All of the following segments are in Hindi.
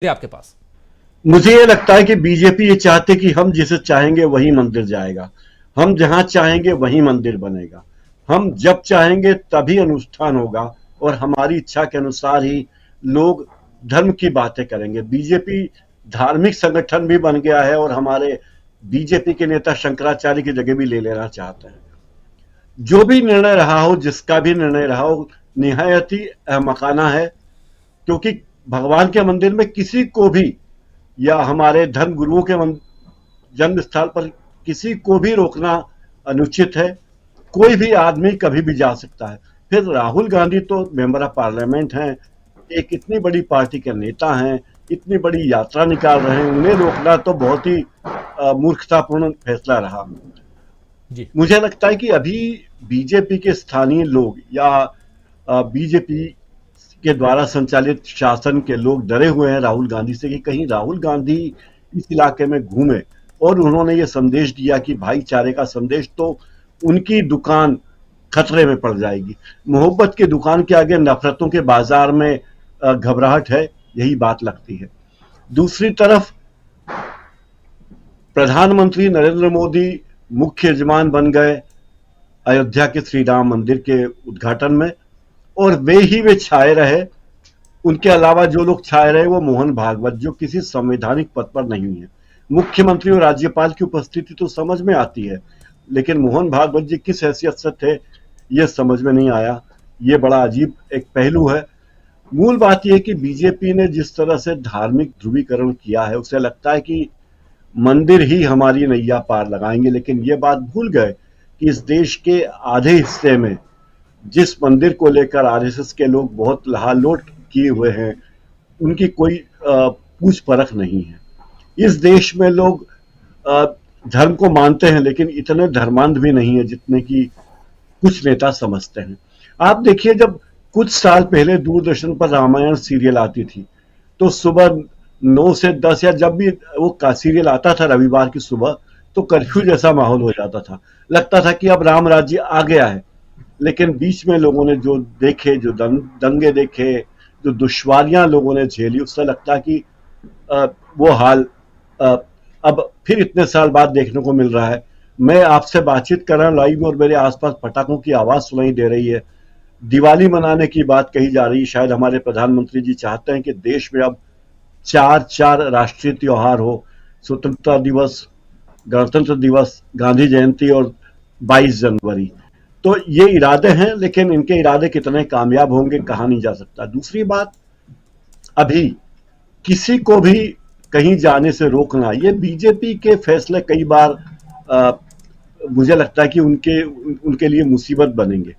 आपके पास। मुझे ये लगता है कि बीजेपी ये चाहते कि हम जिसे चाहेंगे वही मंदिर जाएगा, हम जहां चाहेंगे वही मंदिर बनेगा, हम जब चाहेंगे तभी अनुष्ठान होगा और हमारी इच्छा के अनुसार ही लोग धर्म की बातें करेंगे। बीजेपी धार्मिक संगठन भी बन गया है और हमारे बीजेपी के नेता शंकराचार्य की जगह भी ले लेना चाहते हैं। जो भी निर्णय रहा हो, जिसका भी निर्णय रहा हो, निहायत ही अहमकाना है, क्योंकि भगवान के मंदिर में किसी को भी या हमारे धर्म गुरुओं के जन्म स्थल पर किसी को भी रोकना अनुचित है। कोई भी आदमी कभी भी जा सकता है। फिर राहुल गांधी तो मेंबर ऑफ पार्लियामेंट हैं, एक इतनी बड़ी पार्टी के नेता हैं, इतनी बड़ी यात्रा निकाल रहे हैं, उन्हें रोकना तो बहुत ही मूर्खतापूर्ण फैसला रहा। जी। मुझे लगता है कि अभी बीजेपी के स्थानीय लोग या बीजेपी के द्वारा संचालित शासन के लोग डरे हुए हैं राहुल गांधी से कि कहीं राहुल गांधी इस इलाके में घूमे और उन्होंने ये संदेश दिया कि भाईचारे का संदेश, तो उनकी दुकान खतरे में पड़ जाएगी। मोहब्बत की दुकान के आगे नफरतों के बाजार में घबराहट है, यही बात लगती है। दूसरी तरफ प्रधानमंत्री नरेंद्र मोदी मुख्य यजमान बन गए अयोध्या के श्री राम मंदिर के उद्घाटन में, और वे छाए रहे। उनके अलावा जो लोग छाए रहे वो मोहन भागवत, जो किसी संवैधानिक पद पर नहीं है। मुख्यमंत्री और राज्यपाल की उपस्थिति तो समझ में आती है, लेकिन मोहन भागवत जी किस हैसियत से थे ये समझ में नहीं आया। ये बड़ा अजीब एक पहलू है। मूल बात यह कि बीजेपी ने जिस तरह से धार्मिक ध्रुवीकरण किया है, उसे लगता है कि मंदिर ही हमारी नैया पार लगाएंगे, लेकिन ये बात भूल गए कि इस देश के आधे हिस्से में जिस मंदिर को लेकर आरएसएस के लोग बहुत लहालोट किए हुए हैं, उनकी कोई पूछ परख नहीं है। इस देश में लोग धर्म को मानते हैं, लेकिन इतने धर्मांध भी नहीं है जितने कि कुछ नेता समझते हैं। आप देखिए, जब कुछ साल पहले दूरदर्शन पर रामायण सीरियल आती थी, तो सुबह 9 से 10 या जब भी वो सीरियल आता था रविवार की सुबह, तो कर्फ्यू जी। जैसा माहौल हो जाता था। लगता था कि अब राम राज्य आ गया है। लेकिन बीच में लोगों ने जो देखे, जो दंगे देखे, जो दुश्वारियां लोगों ने झेली, उससे लगता कि वो हाल अ, अब फिर इतने साल बाद देखने को मिल रहा है। मैं आपसे बातचीत कर रहा हूं लाइव में और मेरे आसपास पटाखों की आवाज सुनाई दे रही है। दिवाली मनाने की बात कही जा रही है। शायद हमारे प्रधानमंत्री जी चाहते हैं कि देश में अब चार चार राष्ट्रीय त्योहार हो, स्वतंत्रता दिवस, गणतंत्र दिवस, गांधी जयंती और 22 जनवरी। तो ये इरादे हैं, लेकिन इनके इरादे कितने कामयाब होंगे कहा नहीं जा सकता। दूसरी बात, अभी किसी को भी कहीं जाने से रोकना, ये बीजेपी के फैसले कई बार आ, मुझे लगता है कि उनके लिए मुसीबत बनेंगे।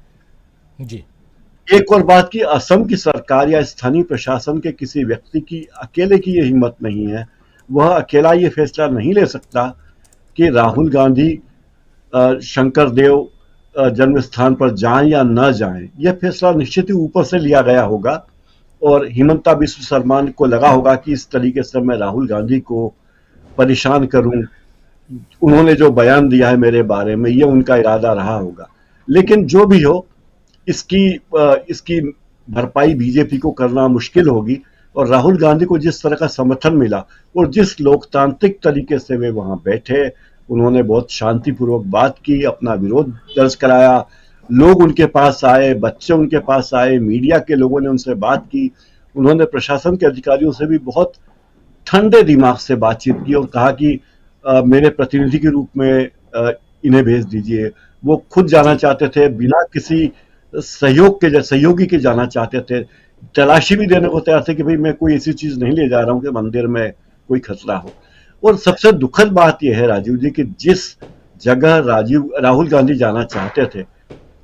जी। एक और बात की, असम की सरकार या स्थानीय प्रशासन के किसी व्यक्ति की अकेले की ये हिम्मत नहीं है। वह अकेला ये फैसला नहीं ले सकता कि राहुल गांधी शंकर देव जन्म स्थान पर जाएं या न जाएं। यह फैसला निश्चित ही ऊपर से लिया गया होगा और हिमंता बिस्व शर्मा को लगा होगा कि इस तरीके से मैं राहुल गांधी को परेशान करूं, उन्होंने जो बयान दिया है मेरे बारे में, ये उनका इरादा रहा होगा। लेकिन जो भी हो, इसकी भरपाई बीजेपी को करना मुश्किल होगी। और राहुल गांधी को जिस तरह का समर्थन मिला और जिस लोकतांत्रिक तरीके से वे वहां बैठे, उन्होंने बहुत शांतिपूर्वक बात की, अपना विरोध दर्ज कराया, लोग उनके पास आए, बच्चे उनके पास आए, मीडिया के लोगों ने उनसे बात की, उन्होंने प्रशासन के अधिकारियों से भी बहुत ठंडे दिमाग से बातचीत की और कहा कि मेरे प्रतिनिधि के रूप में इन्हें भेज दीजिए। वो खुद जाना जी। चाहते थे, बिना किसी सहयोगी के जाना चाहते थे। तलाशी भी देने को तैयार थे कि भाई मैं कोई ऐसी चीज नहीं ले जा रहा हूं कि मंदिर में कोई खतरा हो। और सबसे दुखद बात यह है राजीव जी कि जिस जगह राहुल गांधी जाना चाहते थे,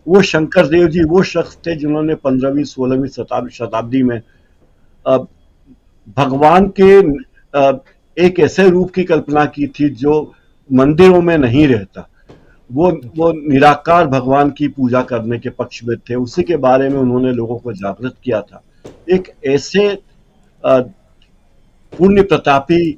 वो शंकर देव जी वो शख्स थे जिन्होंने 15वीं 16वीं शताब्दी में भगवान के एक ऐसे रूप की कल्पना की थी जो मंदिरों में नहीं रहता। वो निराकार भगवान की पूजा करने के पक्ष में थे। उसी के बारे में उन्होंने लोगों को जागृत किया था। एक ऐसे पुण्य प्रतापी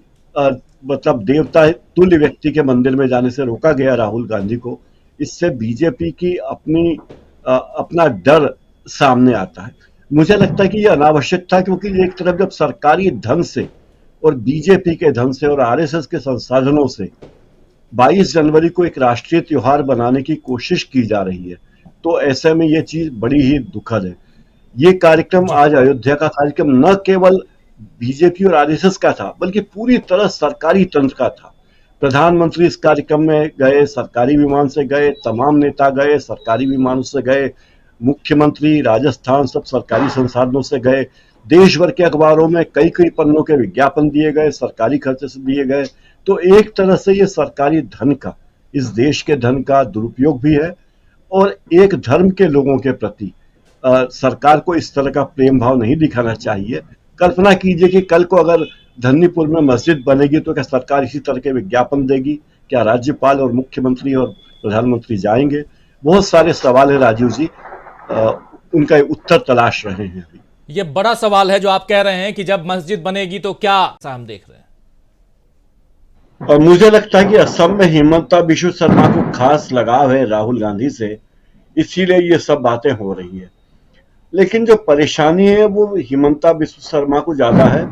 मतलब देवता तुल्य व्यक्ति के मंदिर में जाने से रोका गया राहुल गांधी को। इससे बीजेपी की अपना डर सामने आता है। मुझे लगता है कि यह अनावश्यक था, क्योंकि एक तरफ जब सरकारी ढंग से और बीजेपी के धन से और आरएसएस के संसाधनों से 22 जनवरी को एक राष्ट्रीय त्योहार बनाने की कोशिश की जा रही है। तो ऐसे में ये चीज बड़ी ही दुखद है। ये कार्यक्रम आज अयोध्या का कार्यक्रम न केवल बीजेपी और आरएसएस का था, बल्कि पूरी तरह सरकारी तंत्र का था। प्रधानमंत्री इस कार्यक्रम में गए, सरकारी विमान से गए, तमाम नेता गए, सरकारी विमानों से गए, मुख्यमंत्री राजस्थान सब सरकारी संसाधनों से गए, देश भर के अखबारों में कई कई पन्नों के विज्ञापन दिए गए, सरकारी खर्चे से दिए गए। तो एक तरह से ये सरकारी धन का, इस देश के धन का दुरुपयोग भी है और एक धर्म के लोगों के प्रति सरकार को इस तरह का प्रेम भाव नहीं दिखाना चाहिए। कल्पना कीजिए कि कल को अगर धन्नीपुर में मस्जिद बनेगी तो क्या सरकार इसी तरह के विज्ञापन देगी? क्या राज्यपाल और मुख्यमंत्री और प्रधानमंत्री जाएंगे? बहुत सारे सवाल है राजीव जी, उनका उत्तर तलाश रहे हैं अभी। ये बड़ा सवाल है जो आप कह रहे हैं कि जब मस्जिद बनेगी तो क्या हम देख रहे हैं। और मुझे लगता है कि असम में हिमंता बिश्व शर्मा को खास लगाव है राहुल गांधी से, इसीलिए ये सब बातें हो रही है। लेकिन जो परेशानी है वो हिमंता बिश्व शर्मा को ज्यादा है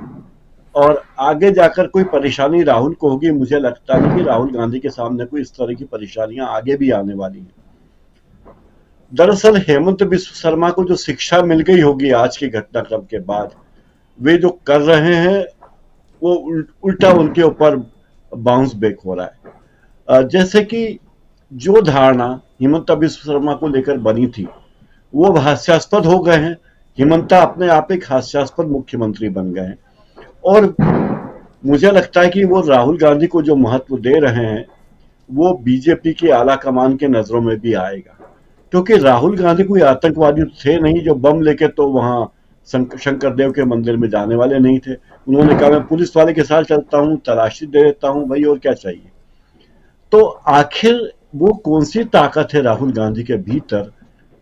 और आगे जाकर कोई परेशानी राहुल को होगी। मुझे लगता नहीं कि राहुल गांधी के सामने कोई इस तरह की परेशानियां आगे भी आने वाली हैं। दरअसल हेमंत बिश्व शर्मा को जो शिक्षा मिल गई होगी आज के घटनाक्रम के बाद, वे जो कर रहे हैं वो उल्टा उनके ऊपर बाउंस बैक हो रहा है। जैसे कि जो धारणा हिमंता बिश्व शर्मा को लेकर बनी थी वो हास्यास्पद हो गए हैं। हिमंता अपने आप एक हास्यास्पद मुख्यमंत्री बन गए हैं और मुझे लगता है कि वो राहुल गांधी को जो महत्व दे रहे हैं वो बीजेपी की आला कमान के नजरों में भी आएगा, क्योंकि राहुल गांधी कोई आतंकवादी थे नहीं जो बम लेके तो वहां शंकर देव के मंदिर में जाने वाले नहीं थे। उन्होंने कहा मैं पुलिस वाले के साथ चलता हूं, तलाशी दे देता हूं भाई, और क्या चाहिए। तो आखिर वो कौन सी ताकत है राहुल गांधी के भीतर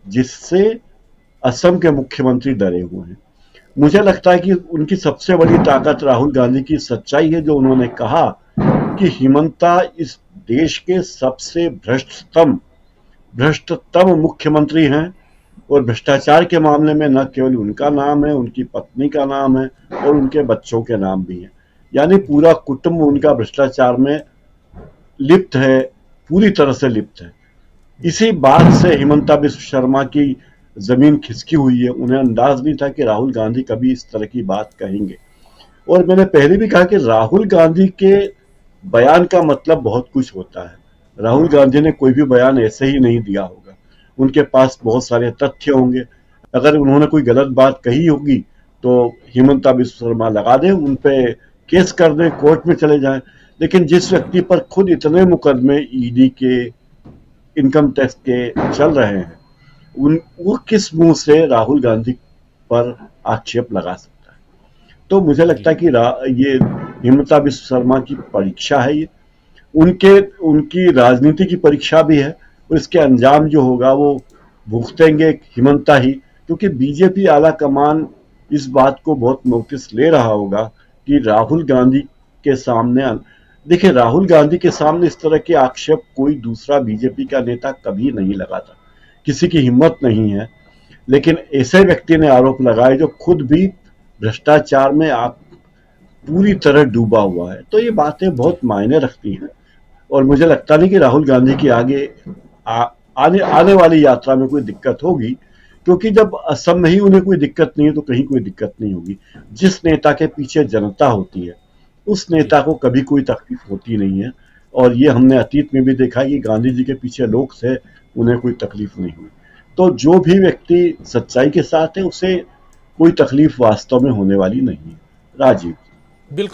जिससे असम के मुख्यमंत्री डरे हुए हैं? मुझे लगता है कि उनकी सबसे बड़ी ताकत राहुल गांधी की सच्चाई है, जो उन्होंने कहा कि हिमंता इस देश के सबसे भ्रष्टतम मुख्यमंत्री हैं और भ्रष्टाचार के मामले में न केवल उनका नाम है, उनकी पत्नी का नाम है और उनके बच्चों के नाम भी हैं। यानी पूरा कुटुंब उनका भ्रष्टाचार में लिप्त है, पूरी तरह से लिप्त है। इसी बात से हिमंता बिश्व शर्मा की जमीन खिसकी हुई है। उन्हें अंदाज नहीं था कि राहुल गांधी कभी इस तरह की बात कहेंगे। और मैंने पहले भी कहा कि राहुल गांधी के बयान का मतलब बहुत कुछ होता है। राहुल गांधी ने कोई भी बयान ऐसे ही नहीं दिया होगा, उनके पास बहुत सारे तथ्य होंगे। अगर उन्होंने कोई गलत बात कही होगी तो हिमंता बिश्व शर्मा लगा दें, उन पे केस कर दें, कोर्ट में चले जाएं। लेकिन जिस व्यक्ति पर खुद इतने मुकदमे ईडी के, इनकम टैक्स के चल रहे हैं, वो किस मुंह से राहुल गांधी पर आक्षेप लगा सकता है? तो मुझे लगता है कि ये हिमंता बिश्व शर्मा की परीक्षा है, ये उनकी राजनीति की परीक्षा भी है और इसके अंजाम जो होगा वो भुगतेंगे हिमंता ही, क्योंकि बीजेपी आला कमान इस बात को बहुत नोटिस ले रहा होगा कि राहुल गांधी के सामने, देखिए राहुल गांधी के सामने इस तरह के आक्षेप कोई दूसरा बीजेपी का नेता कभी नहीं लगाता, किसी की हिम्मत नहीं है। लेकिन ऐसे व्यक्ति ने आरोप लगाए जो खुद भी भ्रष्टाचार में पूरी तरह डूबा हुआ है। तो ये बातें बहुत मायने रखती हैं और मुझे लगता नहीं कि राहुल गांधी की आगे आने वाली यात्रा में कोई दिक्कत होगी, क्योंकि जब असम में ही उन्हें कोई दिक्कत नहीं है तो कहीं कोई दिक्कत नहीं होगी। जिस नेता के पीछे जनता होती है उस नेता को कभी कोई तकलीफ होती नहीं है और ये हमने अतीत में भी देखा कि गांधी जी के पीछे लोग थे, उन्हें कोई तकलीफ नहीं हुई। तो जो भी व्यक्ति सच्चाई के साथ है उसे कोई तकलीफ वास्तव में होने वाली नहीं है। राजीव।